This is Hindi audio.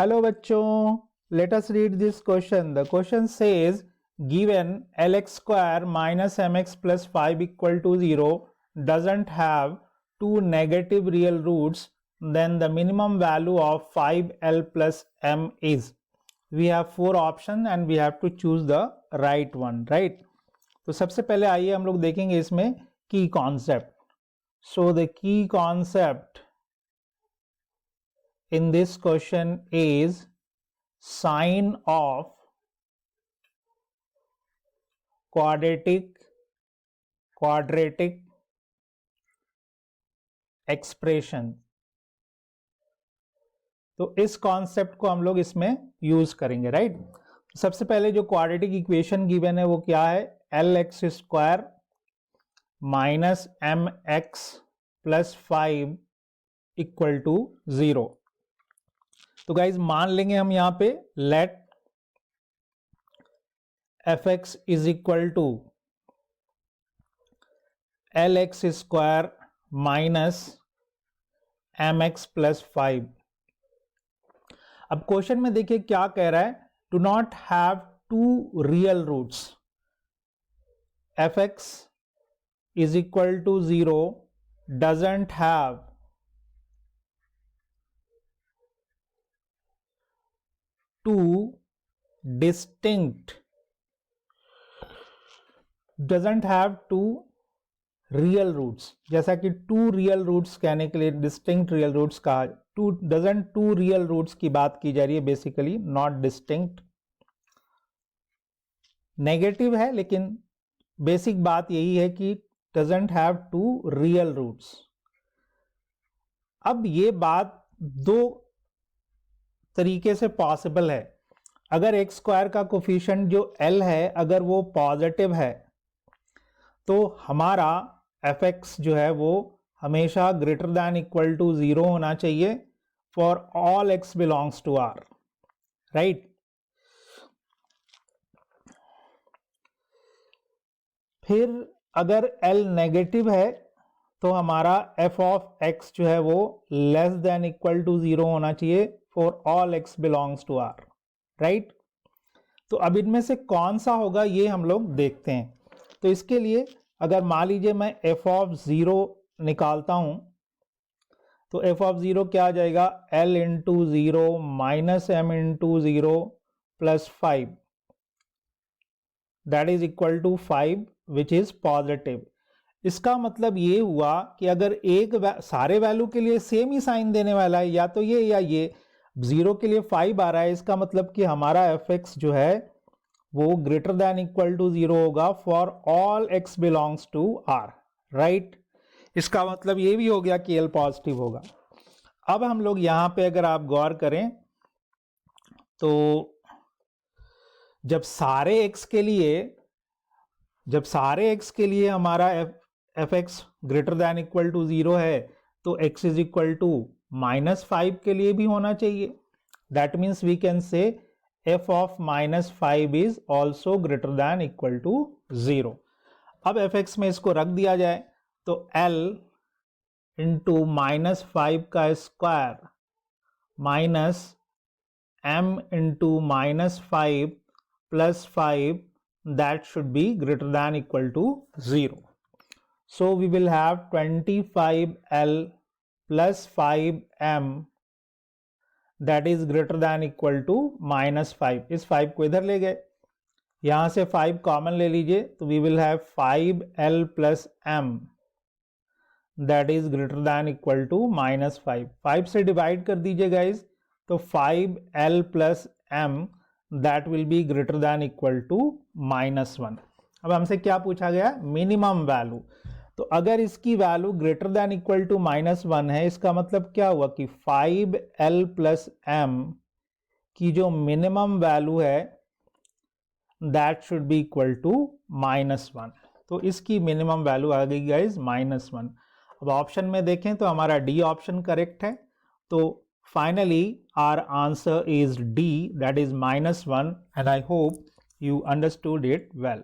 हेलो बच्चों, let us read this question. The question says given lx square minus mx plus 5 equal to 0 doesn't have two negative real roots, then the minimum value of 5l plus m is. We have four options and we have to choose the right one, right? तो सबसे पहले आइए हम लोग देखेंगे इसमें की concept. So the key concept in this question is sign of quadratic expression. तो इस कॉन्सेप्ट को हम लोग इसमें यूज करेंगे, राइट? सबसे पहले जो क्वाड्रेटिक इक्वेशन गिवन है वो क्या है? L x square minus M x plus 5 equal to 0. तो गाइज मान लेंगे हम यहां पे let f x is equal to L x square minus M x plus 5. अब क्वेश्चन में देखिए क्या कह रहा है, do not have two real roots. F x is equal to 0 doesn't have two distinct doesn't have two real roots. जैसा कि two real roots कहने के लिए distinct real roots कहा, two real roots की बात की जा रही है, बेसिकली not distinct. नेगेटिव है लेकिन बेसिक बात यही है कि doesn't have two real roots. अब ये बात दो तरीके से पॉसिबल है. अगर एक्स स्क्वायर का कोफिशिएंट जो एल है अगर वो पॉजिटिव है तो हमारा एफ एक्स जो है वो हमेशा ग्रेटर दैन इक्वल टू 0 होना चाहिए for all x belongs to R, right? फिर अगर एल नेगेटिव है तो हमारा एफ ऑफ एक्स जो है वो लेस देन इक्वल टू 0 होना चाहिए for all x belongs to R, right? तो अब इनमें से कौन सा होगा ये हम लोग देखते हैं. तो इसके लिए अगर मान लीजिए मैं एफ ऑफ 0 निकालता हूं तो एफ ऑफ 0 क्या आ जाएगा? L into 0 minus M into 0 plus 5 that is equal to 5 which is positive. इसका मतलब ये हुआ कि अगर एक सारे वैल्यू के लिए सेम ही साइन देने वाला है, या तो ये या ये, 0 के लिए 5 आ रहा है, इसका मतलब कि हमारा एफ एक्स जो है वो ग्रेटर दैन इक्वल टू 0 होगा for all x belongs to R, right? इसका मतलब ये भी हो गया कि एल पॉजिटिव होगा. अब हम लोग यहां पे अगर आप गौर करें तो जब सारे एक्स के लिए हमारा f x greater than equal to 0 है तो एक्स इज इक्वल टू -5 के लिए भी होना चाहिए. That means we can say f of -5 is also greater than equal to 0. अब एफ एक्स में इसको रख दिया जाए तो एल इंटू -5 का square minus M into -5 plus 5 that should be greater than equal to 0. So we will have 25L plus 5M that is greater than equal to -5. इस 5 को इधर ले गए, यहां से 5 कॉमन ले लीजिए तो we will have 5L plus M that is greater than equal to -5. 5 से डिवाइड कर दीजिए गाइज तो 5L plus M that will be greater than equal to -1. अब हमसे क्या पूछा गया? Minimum value. तो अगर इसकी value greater than equal to -1 है, इसका मतलब क्या हुआ कि 5L प्लस M की जो मिनिमम वैल्यू है that should be equal to -1. तो इसकी मिनिमम वैल्यू आ गई गाइज -1. अब ऑप्शन में देखें तो हमारा डी ऑप्शन करेक्ट है. तो finally our answer is D, that is -1, and I hope you understood it well.